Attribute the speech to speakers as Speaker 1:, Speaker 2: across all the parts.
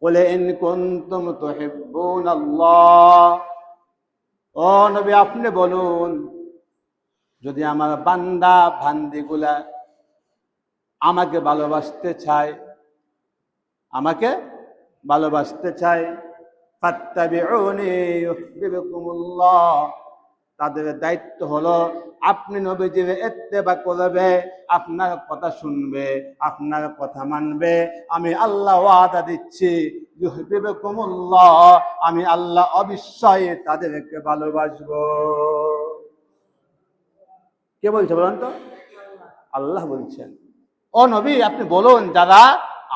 Speaker 1: কুল in কুনতুম তুহিব্বুনাল্লাহ, ও নবী আপনি বলুন, যদি আমার বান্দা বান্দিগুলা আমাকে ভালোবাসতে চায়, আমাকে ভালোবাসতে চায়, ফাত্তাবিউনি ইউহিব্বুকুমুল্লাহ, তাদের দায়িত্ব হলো আপনি নবীজির ইত্তেবা করবে, আপনার কথা শুনবে, আপনার কথা মানবে। আমি আল্লাহ ওয়াদা দিচ্ছি, ইউহিব্বুকুমুল্লাহ, আমি আল্লাহ অবশ্যই তাদেরকে ভালোবাসবো। কে বলছে বলেন তো? আল্লাহ বলছেন। ও নবী আপনি বলুন, যারা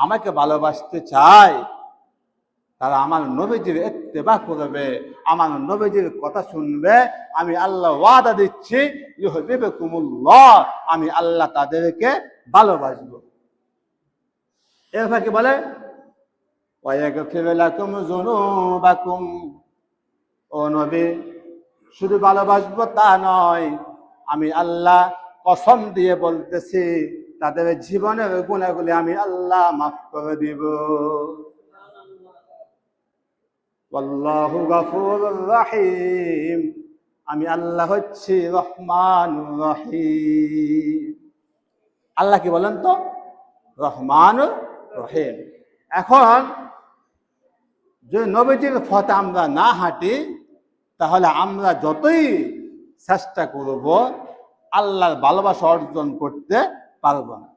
Speaker 1: আমাকে ভালোবাসতে চায় তারা আমার নবীজির ইত্তেবা করবে, আমার নবীজির কথা শুনবে। আমি আল্লাহ ওয়াদা দিচ্ছি, ইউহিব্বুকুমুল্লাহ, আমি আল্লাহ তাদেরকে ভালোবাসবো। এরপর কি বলে? ওয়ায়াগফির লাকুম যুনুবাকুম, ও নবী শুধু ভালোবাসবো তা নয়, আমি আল্লাহ কসম দিয়ে বলতেছি, তাদের জীবনের গুনাহগুলি আমি আল্লাহ মাফ করে দিব। আল্লাহু গফুরুর রহিম, আমি আল্লাহ হচ্ছি রহমানুর রহিম। আল্লাহ কি বলেন তো? রহমানুর রহিম। এখন যদি নবীজির পথে আমরা না হাঁটি, তাহলে আমরা যতই চেষ্টা করব আল্লাহর ভালোবাসা অর্জন করতে পারব না।